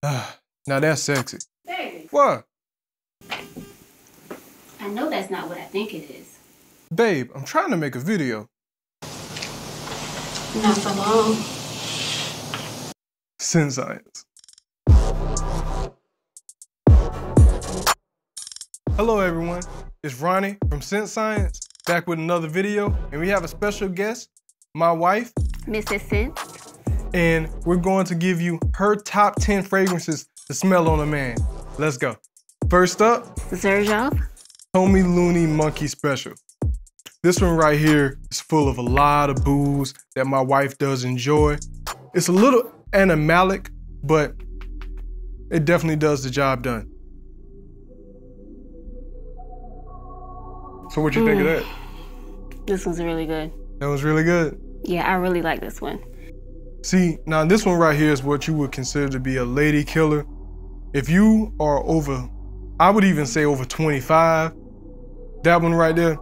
Now that's sexy. Baby. What? I know that's not what I think it is. Babe, I'm trying to make a video. Not for long. Scent Science. Hello everyone, it's Ronnie from Scent Science, back with another video, and we have a special guest, my wife, Mrs. Scent. and we're going to give you her top 10 fragrances to smell on a man. Let's go. First up, Giorgio. Tommy Looney Monkey Special. This one right here is full of a lot of booze that my wife does enjoy. It's a little animalic, but it definitely does the job done. So what you think of that? This one's really good. That was really good? Yeah, I really like this one. See, now this one right here is what you would consider to be a lady killer. If you are over, I would even say over 25, that one right there,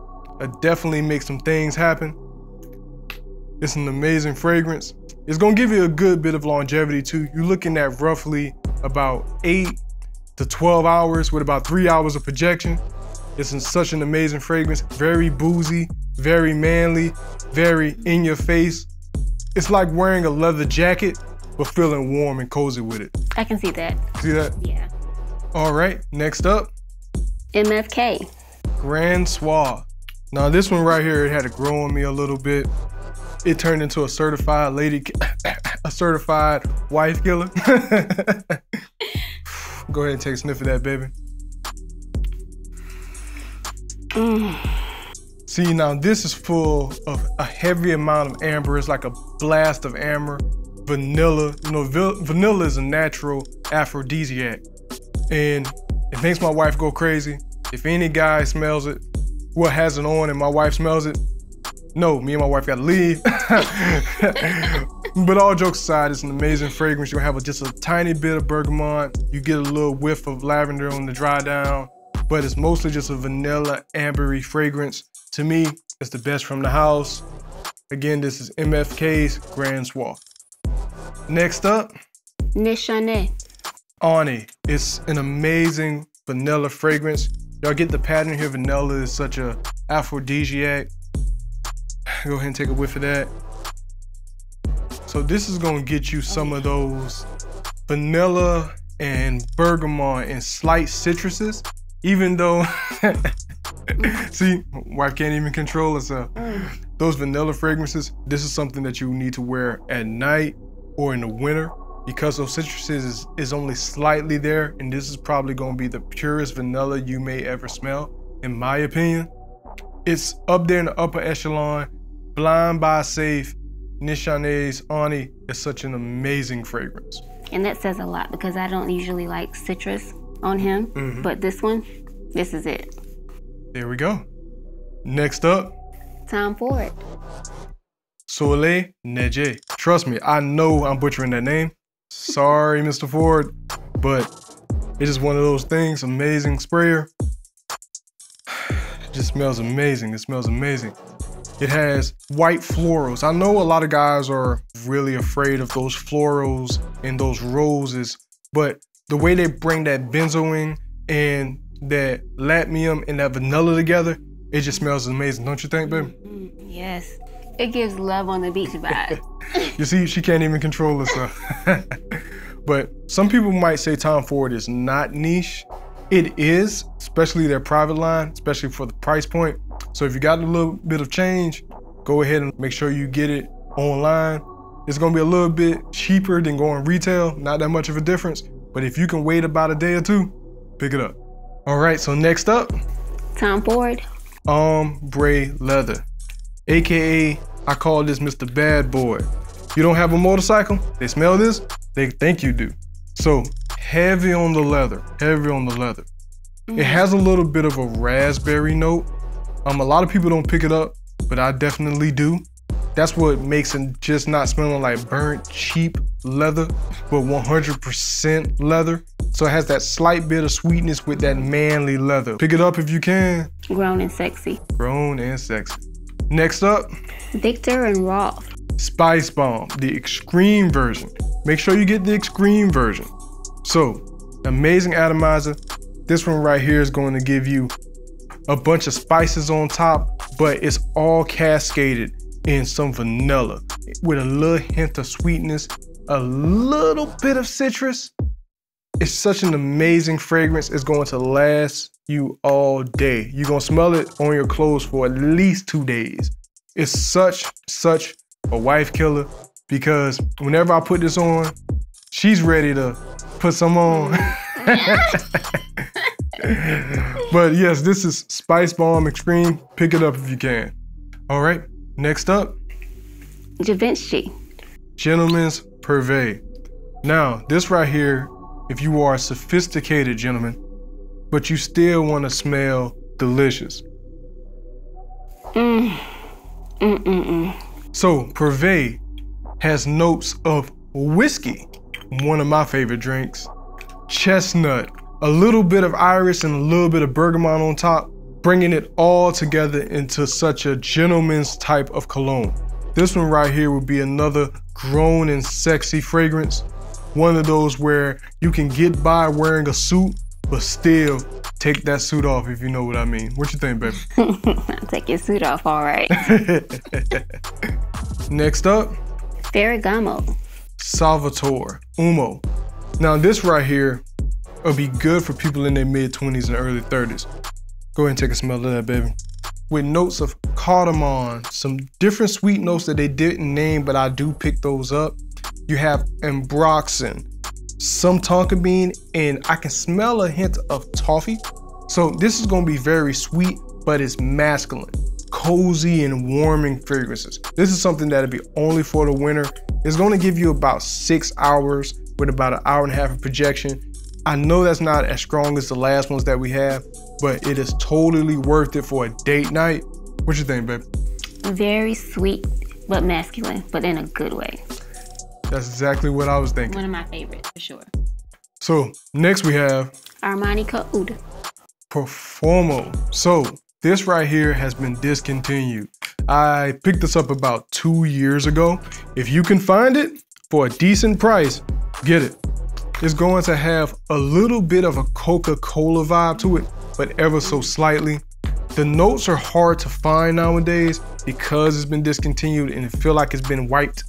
definitely makes some things happen. It's an amazing fragrance. It's gonna give you a good bit of longevity too. You're looking at roughly about 8 to 12 hours with about 3 hours of projection. It's such an amazing fragrance, very boozy, very manly, very in your face. It's like wearing a leather jacket, but feeling warm and cozy with it. I can see that. See that? Yeah. All right, next up, MFK. Grand Soir. Now this one right here, it had to grow on me a little bit. It turned into a certified lady, a certified wife killer. Go ahead and take a sniff of that, baby. See, now this is full of a heavy amount of amber. It's like a blast of amber, vanilla. You know, vanilla is a natural aphrodisiac, and it makes my wife go crazy. If any guy smells it, well, has it on and my wife smells it, no, me and my wife gotta leave. But all jokes aside, it's an amazing fragrance. You'll have just a tiny bit of bergamot. You get a little whiff of lavender on the dry down, but it's mostly just a vanilla ambery fragrance. To me, it's the best from the house. Again, this is MFK's Grand Soir. Next up, Nishane Ani. It's an amazing vanilla fragrance. Y'all get the pattern here. Vanilla is such a aphrodisiac. Go ahead and take a whiff of that. So this is gonna get you some of those vanilla and bergamot and slight citruses, even though, see, wife can't even control herself. Those vanilla fragrances, this is something that you need to wear at night or in the winter, because those citruses is only slightly there, and this is probably gonna be the purest vanilla you may ever smell, in my opinion. It's up there in the upper echelon. Blind Buy Safe, Nishane's Ani is such an amazing fragrance. And that says a lot because I don't usually like citrus on him, but this one, this is it. There we go. Next up, Time for it. Soleil Neige. Trust me, I know I'm butchering that name. Sorry, Mr. Ford, but it's just one of those things. Amazing sprayer. It just smells amazing. It smells amazing. It has white florals. I know a lot of guys are really afraid of those florals and those roses, but the way they bring that benzoin and that latmium and that vanilla together, it just smells amazing. Don't you think, baby? Yes. It gives love on the beach vibe. You see, she can't even control herself. But some people might say Tom Ford is not niche. It is, especially their private line, especially for the price point. So if you got a little bit of change, go ahead and make sure you get it online. It's gonna be a little bit cheaper than going retail, not that much of a difference. But if you can wait about a day or two, pick it up. All right, so next up, Tom Ford. Ombre Leather. AKA, I call this Mr. Bad Boy. You don't have a motorcycle, they smell this, they think you do. So heavy on the leather, heavy on the leather. It has a little bit of a raspberry note. A lot of people don't pick it up, but I definitely do. That's what makes it just not smelling like burnt, cheap leather, but 100% leather. So it has that slight bit of sweetness with that manly leather. Pick it up if you can. Grown and sexy. Grown and sexy. Next up, Victor and Rolf. Spicebomb, the extreme version. Make sure you get the extreme version. So, amazing atomizer. This one right here is going to give you a bunch of spices on top, but it's all cascaded in some vanilla with a little hint of sweetness, a little bit of citrus. It's such an amazing fragrance. It's going to last you all day. You're gonna smell it on your clothes for at least 2 days. It's such a wife killer because whenever I put this on, she's ready to put some on. But yes, this is Spicebomb Extreme. Pick it up if you can. All right, next up. Givenchy. Gentleman's Privee. Now, this right here, if you are a sophisticated gentleman, but you still want to smell delicious. So, Privee has notes of whiskey, one of my favorite drinks, chestnut, a little bit of iris and a little bit of bergamot on top, bringing it all together into such a gentleman's type of cologne. This one right here would be another grown and sexy fragrance. One of those where you can get by wearing a suit, but still take that suit off, if you know what I mean. What you think, baby? I'll take your suit off, all right. Next up. Ferragamo. Salvatore Uomo. Now this right here will be good for people in their mid-20s and early 30s. Go ahead and take a smell of that, baby. With notes of cardamom, some different sweet notes that they didn't name, but I do pick those up. You have ambroxan, some tonka bean, and I can smell a hint of toffee. So this is gonna be very sweet, but it's masculine, cozy and warming fragrances. This is something that'll be only for the winter. It's gonna give you about 6 hours with about an hour and a half of projection. I know that's not as strong as the last ones that we have, but it is totally worth it for a date night. What you think, babe? Very sweet, but masculine, but in a good way. That's exactly what I was thinking. One of my favorites, for sure. So, next we have Armani Oud. Profumo. So, this right here has been discontinued. I picked this up about 2 years ago. If you can find it for a decent price, get it. It's going to have a little bit of a Coca-Cola vibe to it, but ever so slightly. The notes are hard to find nowadays because it's been discontinued and it feel like it's been wiped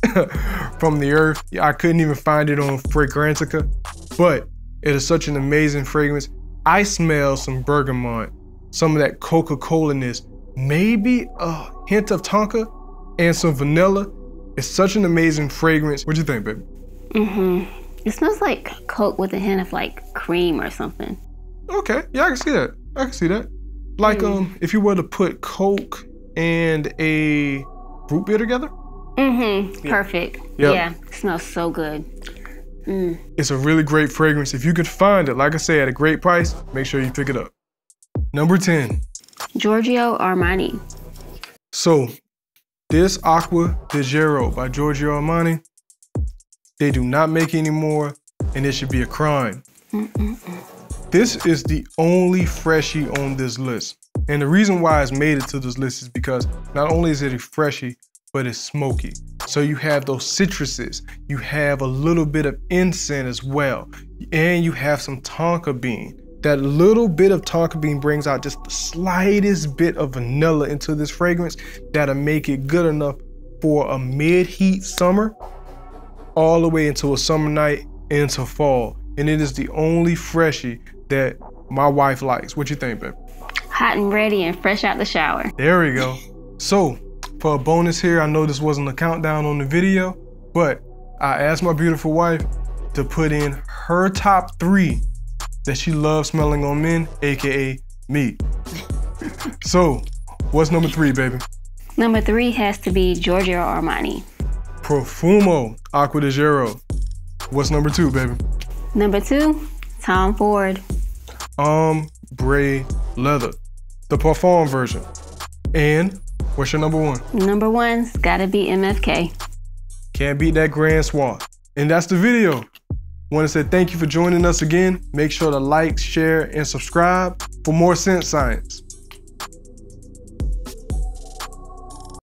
from the earth. I couldn't even find it on Fragrantica, but it is such an amazing fragrance. I smell some bergamot, some of that Coca-Cola-ness, maybe a hint of tonka and some vanilla. It's such an amazing fragrance. What do you think, baby? It smells like Coke with a hint of like cream or something. Okay, yeah, I can see that. I can see that. Like if you were to put Coke and a root beer together. Perfect. Yep. Yeah, it smells so good. It's a really great fragrance. If you could find it, like I say, at a great price, make sure you pick it up. Number 10. Giorgio Armani. So, this Acqua di Giro by Giorgio Armani, they do not make anymore, and it should be a crime. This is the only freshie on this list. And the reason why it's made it to this list is because not only is it a freshie, but it's smoky. So you have those citruses, you have a little bit of incense as well, and you have some tonka bean. That little bit of tonka bean brings out just the slightest bit of vanilla into this fragrance that'll make it good enough for a mid-heat summer all the way into a summer night into fall. And it is the only freshie that my wife likes. What you think, babe? Hot and ready and fresh out the shower. There we go. So for a bonus here, I know this wasn't a countdown on the video, but I asked my beautiful wife to put in her top 3 that she loves smelling on men, AKA me. So what's number 3, baby? Number 3 has to be Giorgio Armani. Profumo, Acqua di Giro. What's number 2, baby? Number 2, Tom Ford. Ombre Leather, the Parfum version. And what's your number 1? Number 1's gotta be MFK. Can't beat that Grand Soir. And that's the video. Want to say thank you for joining us again. Make sure to like, share, and subscribe for more scent science.